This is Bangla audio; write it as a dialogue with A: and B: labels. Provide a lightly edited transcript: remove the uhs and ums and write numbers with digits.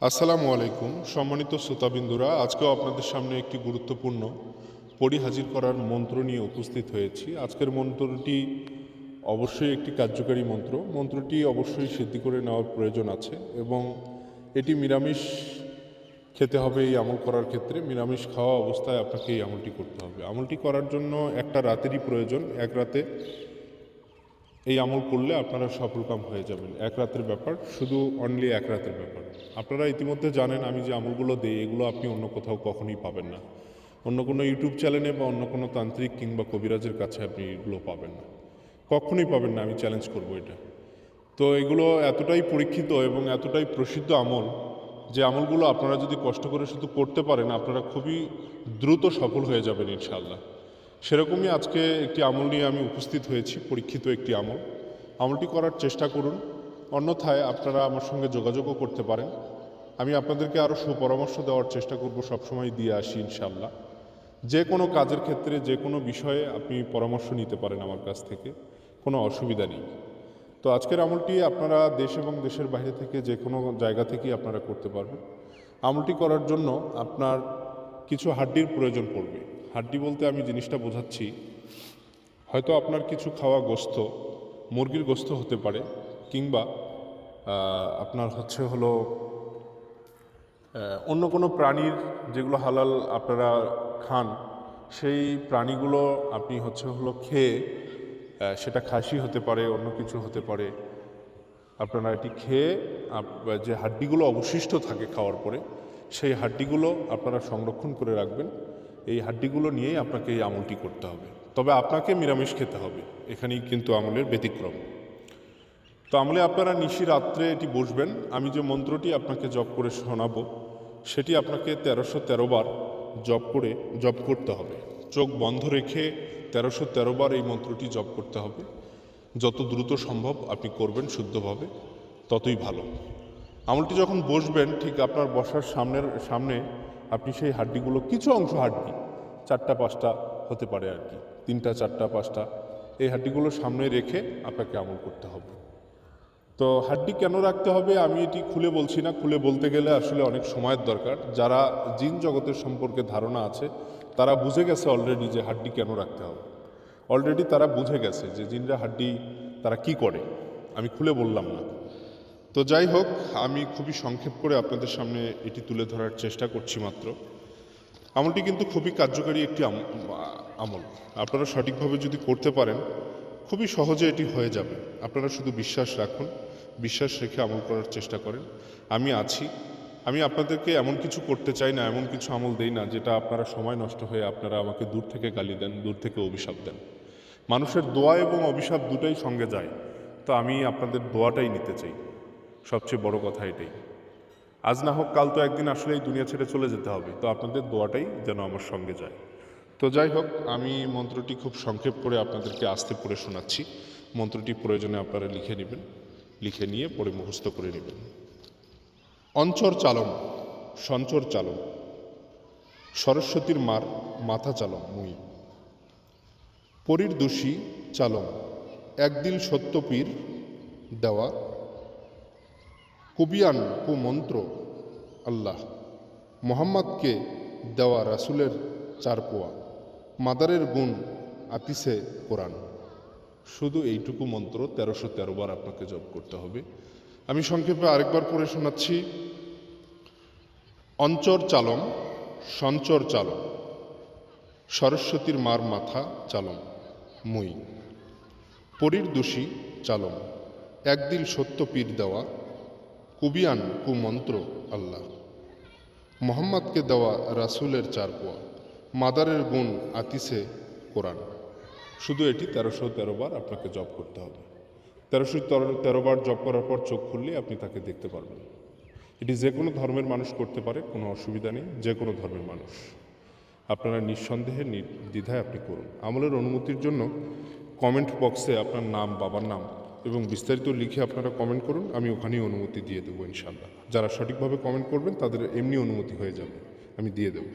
A: আসসালামু আলাইকুম সম্মানিত শ্রোতাবিন্দুরা, আজকেও আপনাদের সামনে একটি গুরুত্বপূর্ণ পড়ি হাজির করার মন্ত্র নিয়ে উপস্থিত হয়েছি। আজকের মন্ত্রটি অবশ্যই একটি কার্যকারী মন্ত্র। মন্ত্রটি অবশ্যই সিদ্ধি করে নেওয়ার প্রয়োজন আছে এবং এটি নিরামিষ খেতে হবে। এই আমল করার ক্ষেত্রে নিরামিষ খাওয়া অবস্থায় আপনাকে এই আমলটি করতে হবে। আমলটি করার জন্য একটা রাতেরই প্রয়োজন। এক রাতে এই আমল করলে আপনারা সফলকাম হয়ে যাবেন। এক রাতের ব্যাপার, শুধু অনলি এক রাতের ব্যাপার। আপনারা ইতিমধ্যে জানেন আমি যে আমলগুলো দিই এগুলো আপনি অন্য কোথাও কখনোই পাবেন না। অন্য কোনো ইউটিউব চ্যানেলে বা অন্য কোনো তান্ত্রিক কিংবা কবিরাজের কাছে আপনি এগুলো পাবেন না, কখনোই পাবেন না। আমি চ্যালেঞ্জ করব এটা। তো এগুলো এতটাই পরীক্ষিত এবং এতটাই প্রসিদ্ধ আমল যে আমলগুলো আপনারা যদি কষ্ট করে শুধু করতে পারেন আপনারা খুবই দ্রুত সফল হয়ে যাবেন ইনশাআল্লাহ। সেরকমই আজকে একটি আমল নিয়ে আমি উপস্থিত হয়েছি, পরীক্ষিত একটি আমল। আমলটি করার চেষ্টা করুন, অন্যথায় আপনারা আমার সঙ্গে যোগাযোগও করতে পারেন। আমি আপনাদেরকে আরও সুপরামর্শ দেওয়ার চেষ্টা করব, সবসময় দিয়ে আসি ইনশাআল্লাহ। যে কোনো কাজের ক্ষেত্রে যে কোনো বিষয়ে আপনি পরামর্শ নিতে পারেন আমার কাছ থেকে, কোনো অসুবিধা নেই। তো আজকের আমলটি আপনারা দেশ এবং দেশের বাইরে থেকে যে কোনো জায়গা থেকেই আপনারা করতে পারবেন। আমলটি করার জন্য আপনার কিছু হাড্ডির প্রয়োজন পড়বে। হাড্ডি বলতে আমি জিনিসটা বোঝাচ্ছি, হয়তো আপনার কিছু খাওয়া গোস্ত, মুরগির গোস্ত হতে পারে, কিংবা আপনার হলো অন্য কোনো প্রাণীর যেগুলো হালাল আপনারা খান, সেই প্রাণীগুলো আপনি খেয়ে, সেটা খাসি হতে পারে, অন্য কিছু হতে পারে, আপনারা এটি খেয়ে যে হাড্ডিগুলো অবশিষ্ট থাকে খাওয়ার পরে, সেই হাড্ডিগুলো আপনারা সংরক্ষণ করে রাখবেন। এই হাড্ডিগুলো নিয়েই আপনাকে এই আমলটি করতে হবে। তবে আপনাকে নিরামিষ খেতে হবে, এখানেই কিন্তু আমলের ব্যতিক্রম। তো আমলে আপনারা নিশি রাত্রে এটি বসবেন। আমি যে মন্ত্রটি আপনাকে জপ করে শোনাবো সেটি আপনাকে 1313 বার জপ করতে হবে। চোখ বন্ধ রেখে 1313 বার এই মন্ত্রটি জপ করতে হবে। যত দ্রুত সম্ভব আপনি করবেন শুদ্ধভাবে, ততই ভালো। আমলটি যখন বসবেন, ঠিক আপনার বসার সামনে আপনি সেই হাড্ডিগুলো, কিছু অংশ হাড্ডি, 4টা 5টা হতে পারে আর কি, 3টা 4টা 5টা, এই হাড্ডিগুলো সামনে রেখে আপনাকে আমল করতে হবে। তো হাড্ডি কেন রাখতে হবে আমি এটি খুলে বলছি না, খুলে বলতে গেলে আসলে অনেক সময়ের দরকার। যারা জিন জগতের সম্পর্কে ধারণা আছে তারা বুঝে গেছে অলরেডি যে হাড্ডি কেন রাখতে হবে। অলরেডি তারা বুঝে গেছে যে জিনরা হাড্ডি তারা কি করে, আমি খুলে বললাম না। তো যাই হোক, আমি খুবই সংক্ষেপ করে আপনাদের সামনে এটি তুলে ধরার চেষ্টা করছি মাত্র। আমলটি কিন্তু খুবই কার্যকারী একটি আমল। আপনারা সঠিকভাবে যদি করতে পারেন খুবই সহজে এটি হয়ে যাবে। আপনারা শুধু বিশ্বাস রাখুন, বিশ্বাস রেখে আমল করার চেষ্টা করেন। আমি আছি। আমি আপনাদেরকে এমন কিছু করতে চাই না, এমন কিছু আমল দেই না যেটা আপনারা সময় নষ্ট হয়ে আপনারা আমাকে দূর থেকে গালি দেন, দূর থেকে অভিশাপ দেন। মানুষের দোয়া এবং অভিশাপ দুটাই সঙ্গে যায়। তো আমি আপনাদের দোয়াটাই নিতে চাই, সবচেয়ে বড় কথা এটাই। আজ না হোক কাল তো একদিন আসলে এই দুনিয়া ছেড়ে চলে যেতে হবে, তো আপনাদের দোয়াটাই যেন আমার সঙ্গে যায়। তো যাই হোক, আমি মন্ত্রটি খুব সংক্ষেপ করে আপনাদেরকে আস্তে পড়ে শোনাচ্ছি। মন্ত্রটি প্রয়োজনে আপনারা লিখে নেবেন, লিখে নিয়ে পড়ে মুখস্থ করে নেবেন। অঞ্চর চালম, সঞ্চর চালম, সরস্বতীর মার মাথা চালম মুই, পরীর দোষী চালম, একদিল সত্যপীর দেওয়া, কুবিয়ান কুমন্ত্র আল্লাহ, মোহাম্মদকে দেওয়া রাসুলের 4 পোয়া, মাদারের গুণ আতিসে কোরআন। শুধু এইটুকু মন্ত্র 1313 বার আপনাকে জপ করতে হবে। আমি সংক্ষেপে আরেকবার পড়ে শোনাচ্ছি। অঞ্চর চালম, সঞ্চর চালম, সরস্বতীর মার মাথা চালম মুই, পরীর দোষী চালম, একদিল সত্য পীর দেওয়া, কুবিয়ান কুমন্ত্র আল্লাহ, মোহাম্মদকে দেওয়া রাসুলের 4 পোয়া, মাদারের গুণ আতিসে কোরআন। শুধু এটি 1313 বার আপনাকে জপ করতে হবে। 1313 বার জপ করার পর চোখ খুললে আপনি তাকে দেখতে পারবেন। এটি যে কোনো ধর্মের মানুষ করতে পারে, কোনো অসুবিধা নেই। যে কোনো ধর্মের মানুষ আপনারা নিঃসন্দেহে নির্দ্বিধায় আপনি করুন। আমলের অনুমতির জন্য কমেন্ট বক্সে আপনার নাম, বাবার নাম এবং বিস্তারিত লিখে আপনারা কমেন্ট করুন। আমি ওখানেই অনুমতি দিয়ে দেবো ইনশাআল্লাহ। যারা সঠিকভাবে কমেন্ট করবেন তাদের এমনি অনুমতি হয়ে যাবে, আমি দিয়ে দেবো।